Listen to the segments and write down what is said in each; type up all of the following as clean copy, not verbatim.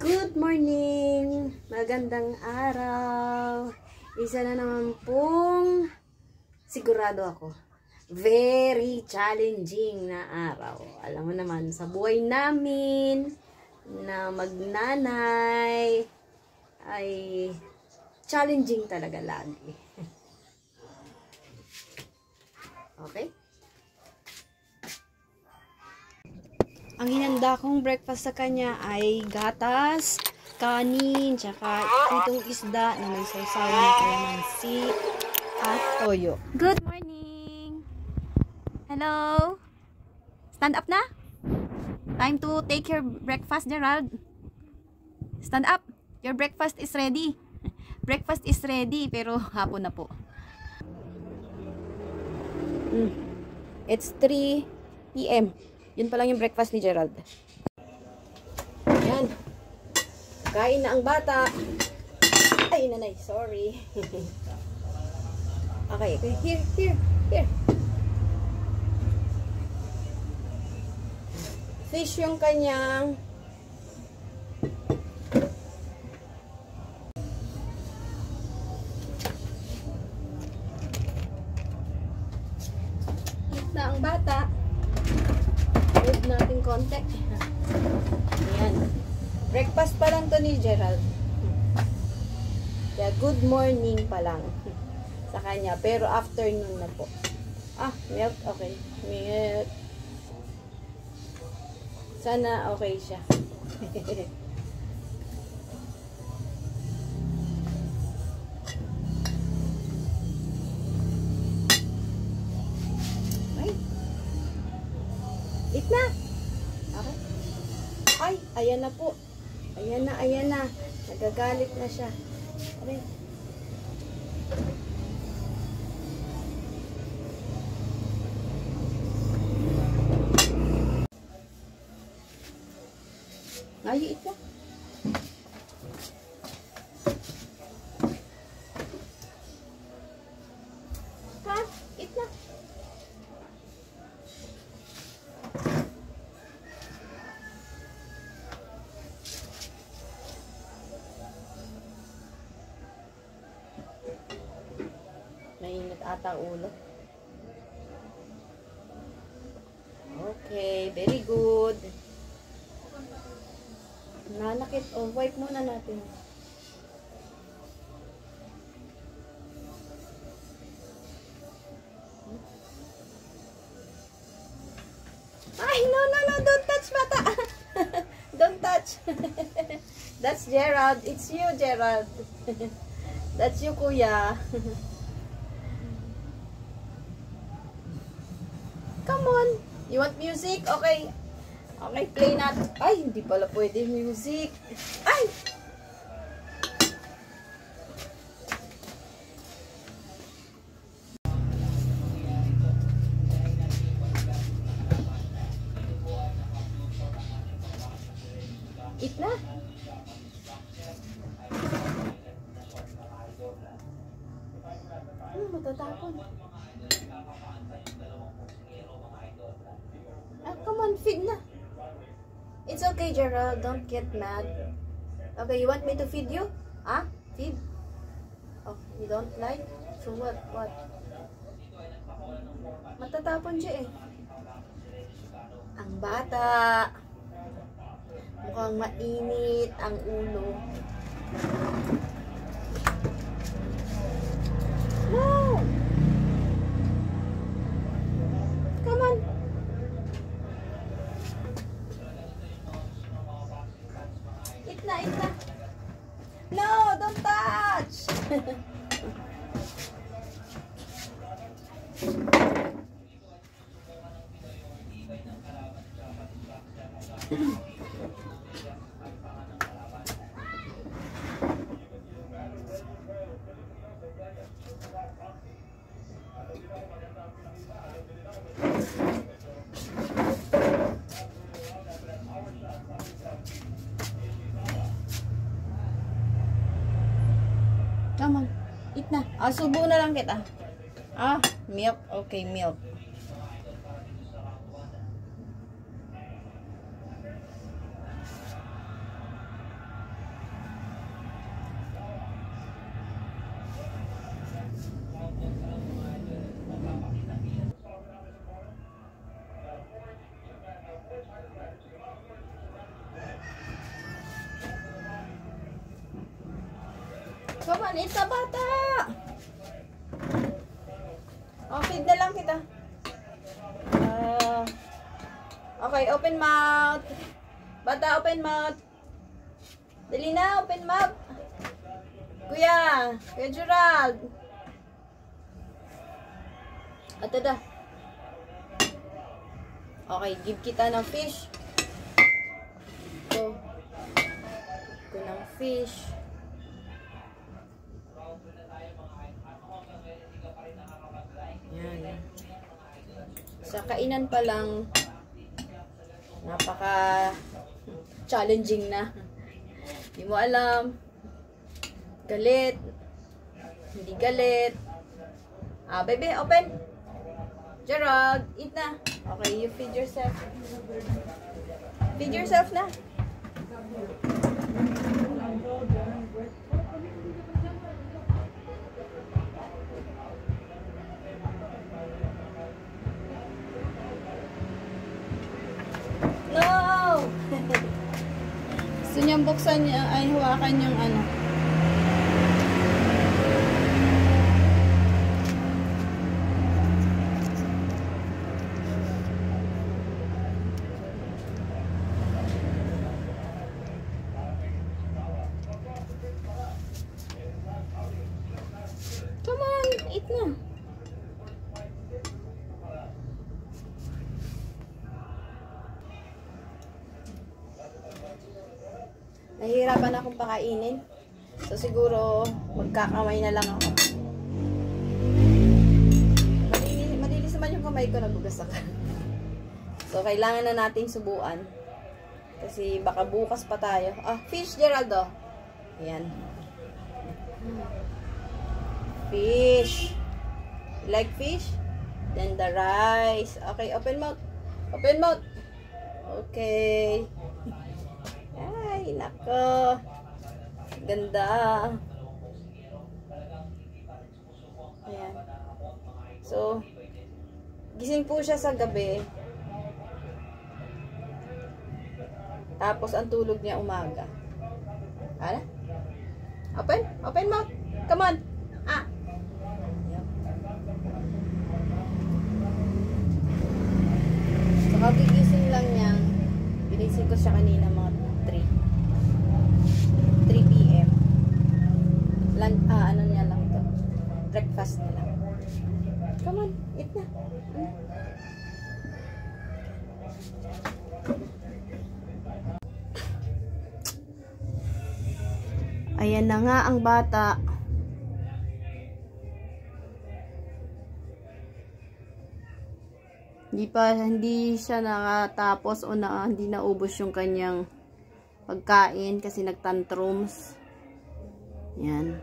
Good morning! Magandang araw! Isa na naman pong sigurado ako. Very challenging na araw. Alam mo naman, sa buhay namin na magnanay ay challenging talaga lagi. Okay? Ang hinanda kong breakfast sa kanya ay gatas, kanin, tsaka itong isda na may sausaw ng kalamansi at toyo. Good morning! Hello! Stand up na? Time to take your breakfast, Gerald. Stand up! Your breakfast is ready. Breakfast is ready, pero hapon na po. It's 3 PM. Yun pa lang yung breakfast ni Gerald. Ayan. Kain na ang bata. Ay, nanay. Sorry. Okay. Here. Fish yung kanyang eat na ang bata. Move natin konti. Ayan. Breakfast pa lang to ni Gerald. Kaya good morning pa lang sa kanya. Pero afternoon na po. Milk. Okay. Milk. Sana okay siya. Eat na. Okay. Ay, ayan na po. Ayan na. Nagagalit na siya. Okay. Ay, eat na. Ha? Eat na. Mainit ata ulo. Okay, very good. Nanakit. Wipe muna natin. Ay, no, don't touch bata. Don't touch. That's Gerald. It's you, Gerald. That's you, kuya. Come on. You want music? Okay. Okay, play natin. Ay, hindi pala pwede music. Ay! Eat na. Matatapon. Come on, feed na. It's okay, Gerald. Don't get mad. Okay, you want me to feed you? Feed? Oh, you don't like? So what? Matatapon siya eh. Ang bata. Mukhang mainit ang ulo. No! Come on. Eat na. No, don't touch. Come on. Eat na. Subo na lang kita. Milk. Okay, milk. Come on, it's a bata! Oh, feed na lang kita. Okay, open mouth. Bata, open mouth. Dali na, open mouth. Kuya Gerald. Ato da. Okay, give kita ng fish. Ito ng fish. Yan. Sa kainan pa lang, napaka challenging na. Hindi mo alam. Galit. Hindi galit. Baby, open. Gerald, eat na. Okay, you feed yourself. Feed yourself na. No! Gusto niyang buksan niya, ay hawakan yung ano. Come on, eat na. Nahihirapan akong pakainin. So siguro magkakamay na lang ako. Malinis naman yung kamay ko, nagugas ako. So kailangan na nating subuan. Kasi baka bukas pa tayo. Fish, Geraldo. Ayan. Fish. You like fish? Then the rice. Okay, open mouth. Open mouth. Okay. Ay, nako. Ganda. Ayan. So, gising po siya sa gabi. Tapos, ang tulog niya umaga. Ano? Open? Open mouth. Come on. So, kagigising lang niya. Binising ko siya kanina mga 3 p.m. Ano niya lang to. Breakfast na lang. Come on, eat na. Ayan na nga ang bata. Hindi siya nakatapos o hindi naubos yung kanyang pagkain kasi nagtantrums. Yan.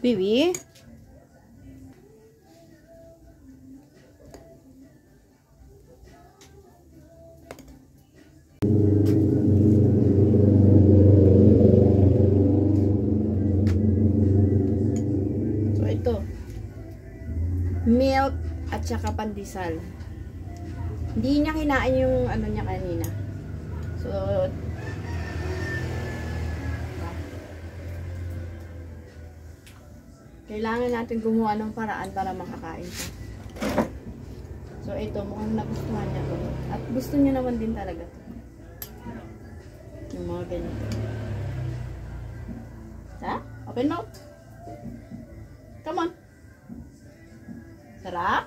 Baby? So, ito. Milk at saka pandesal. Hindi niya kinain yung ano niya kanina. So, kailangan natin gumawa ng paraan para makakain siya. So, ito, mukhang nagustuhan niya to. At gusto niya naman din talaga to. Yung mga ganito. Ha? Open mouth. Come on. Sarap?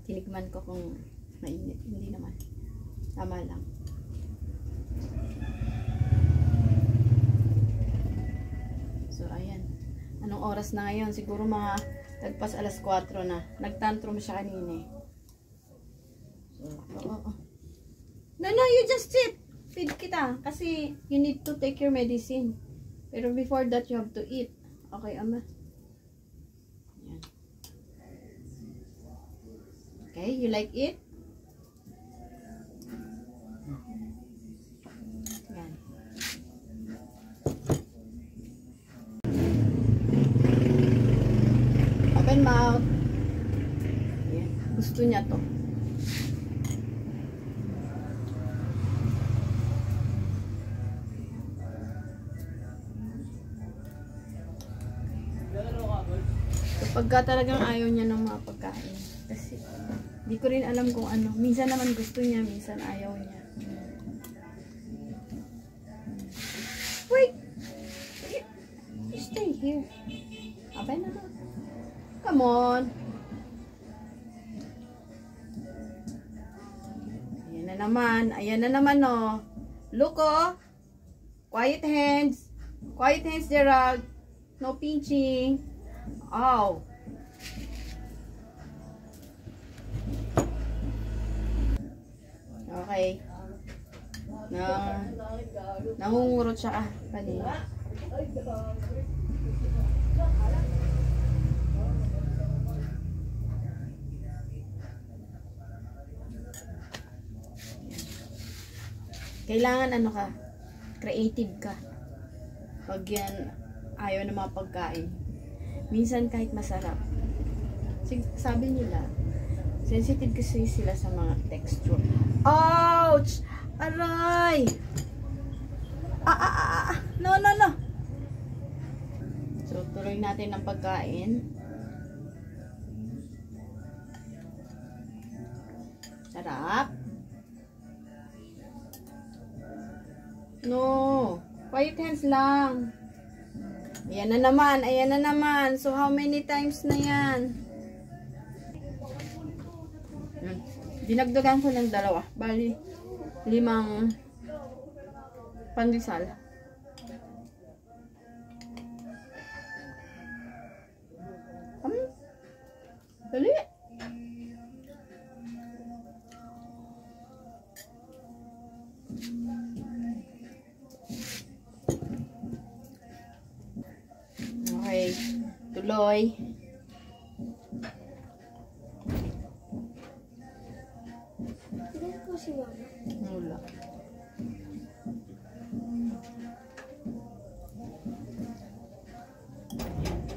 Tinikman ko kung mainit. Hindi naman. Tama lang. So, ayan. Anong oras na ngayon? Siguro mga tagpas alas 4 na. Nagtantrum siya kanina eh. So, No, you just sit. Feed kita. Kasi you need to take your medicine. Pero before that, you have to eat. Okay, ama? Ayan. Okay, you like it? Ayan. Open mouth. Ayan. Gusto niya to. Pagka talagang ayaw niya ng mga pagkain. Kasi, di ko rin alam kung ano. Minsan naman gusto niya, minsan ayaw niya. Wait! You stay here. Abay na. Come on. Ayan na naman. Ayan na naman, oh. Look, oh. Quiet hands. Quiet hands, Gerald. No pinching. Ow. Okay. Nangungurot siya kanina. Kailangan ano ka, creative ka. Pag yan ayaw na mga pagkain. Minsan kahit masarap. Sabi nila, sensitive kasi sila sa mga texture. Ouch! Aray! No. So, tuloy natin ang pagkain. Sarap. No. Quiet hands lang. Ayan na naman. Ayan na naman. So, how many times na yan? Dinagdagan ko ng 2. Bali, 5 pandesal. Dali. Okay. Tuloy. Wala.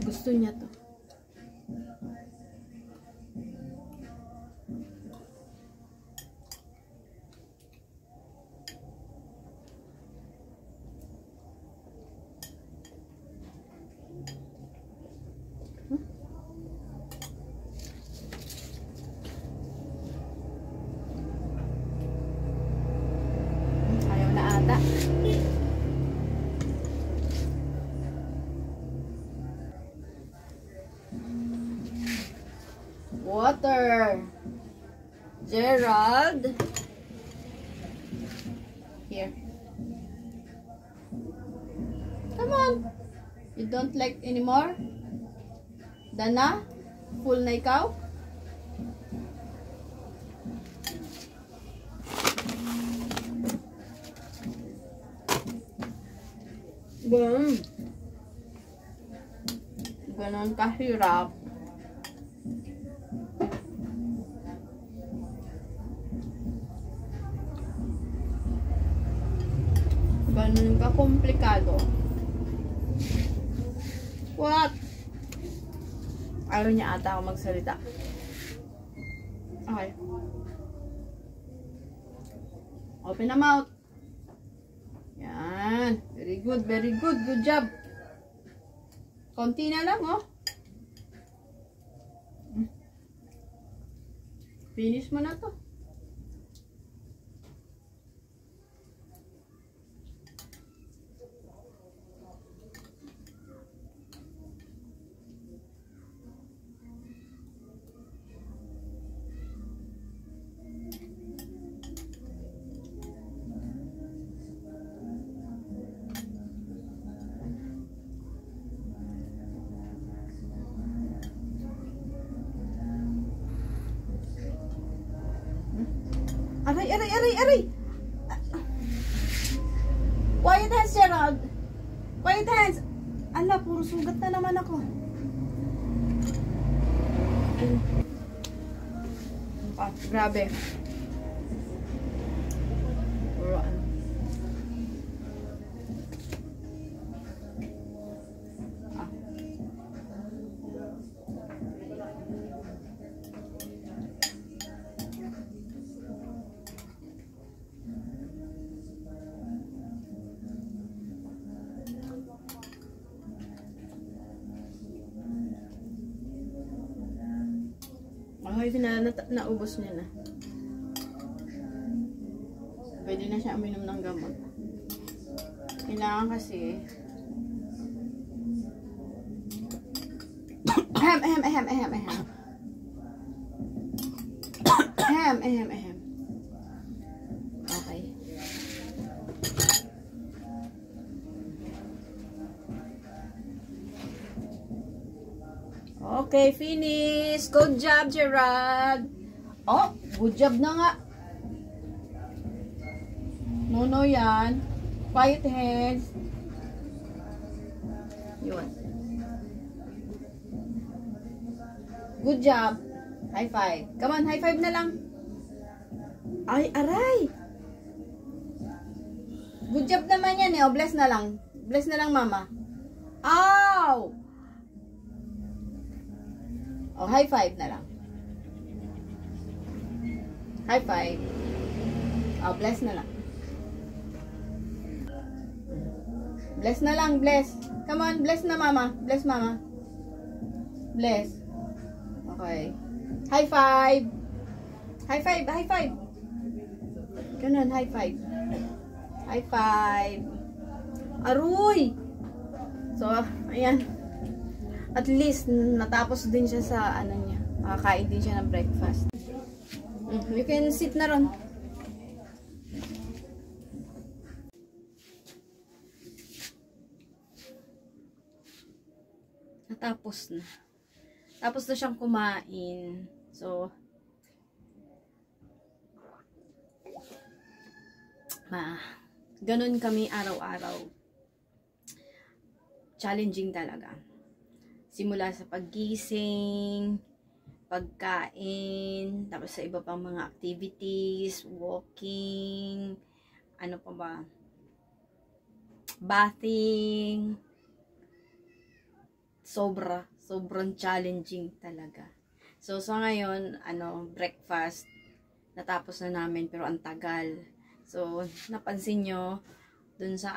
Gusto niya to. Ayaw na ata. Water. Gerald. Here. Come on. You don't like anymore? Dana? Full na ikaw? Boom. ganon kahirap. Ganon ka-komplikado. What? Ayaw niya ata ako magsalita. Okay. Open the mouth. Yan. Very good, very good. Good job. Konti na lang, oh. Finish mo na to. Aray, aray, aray, aray! Quiet hands, Gerald! Quiet hands! Ala, puro sugat na naman ako. Ah, grabe. Puro ano. Okay, naubos niya na. Pwede na siya uminom ng gamot. Kailangan kasi ahem, ahem, ahem, ahem, ahem. Ahem, ahem, ahem. Okay. Okay, finish. Good job, Gerald. Oh, good job na nga. No, yan. Quiet hands. Yun. Good job. High five. Come on, high five na lang. Ay, aray. Good job naman yan eh. Oh, bless na lang. Bless na lang, mama. Ow! Oh, high five na lang. High five. Oh, bless na lang. Bless na lang, bless. Come on, bless na mama. Bless mama. Bless. Okay. High five. High five, high five. Ganun, high five. High five. Aruy! So, ayan. At least, natapos din siya sa, ano niya, makakain din siya ng breakfast. You can sit na ron. Natapos na. Tapos na siyang kumain. So, ganun kami araw-araw. Challenging talaga. Simula sa paggising, pagkain, tapos sa iba pang mga activities, walking, ano pa ba, bathing, sobrang challenging talaga. So, sa ngayon, breakfast, natapos na namin, pero ang tagal. So, napansin nyo, dun sa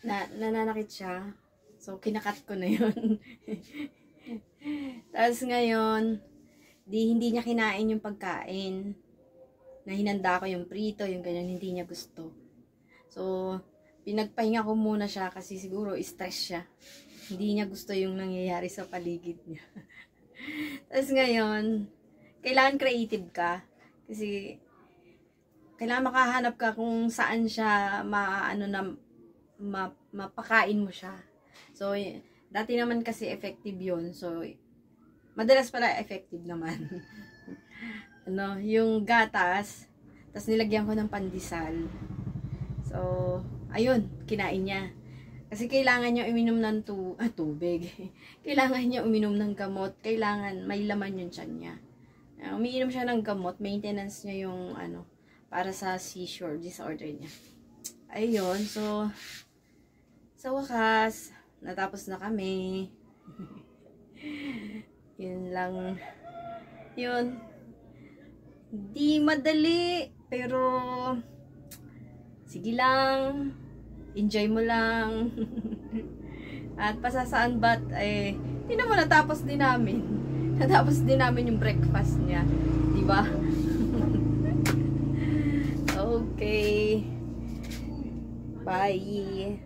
nananakit siya. So, kinakat ko na yun. Tapos ngayon, hindi niya kinain yung pagkain. Na hinanda ko yung prito, yung ganyan, hindi niya gusto. So, pinagpahinga ko muna siya kasi siguro stress siya. Hindi niya gusto yung nangyayari sa paligid niya. Tapos ngayon, kailangan creative ka. Kasi, kailangan makahanap ka kung saan siya mapakain mo siya. So, dati naman kasi effective yun. So, madalas pala effective naman. Yung gatas, tas nilagyan ko ng pandesal. So, ayun, kinain niya. Kasi kailangan niya uminom ng tubig. Kailangan niya uminom ng gamot. Kailangan may laman yung tiyan niya. Umiinom siya ng gamot. Maintenance niya yung para sa seizure disorder niya. Ayun. So, sa wakas, natapos na kami. Yun lang. Yun. Di madali. Pero, sige lang. Enjoy mo lang. At pasasaan ba't hindi naman natapos din namin. Natapos din namin yung breakfast niya. Diba? Okay. Bye.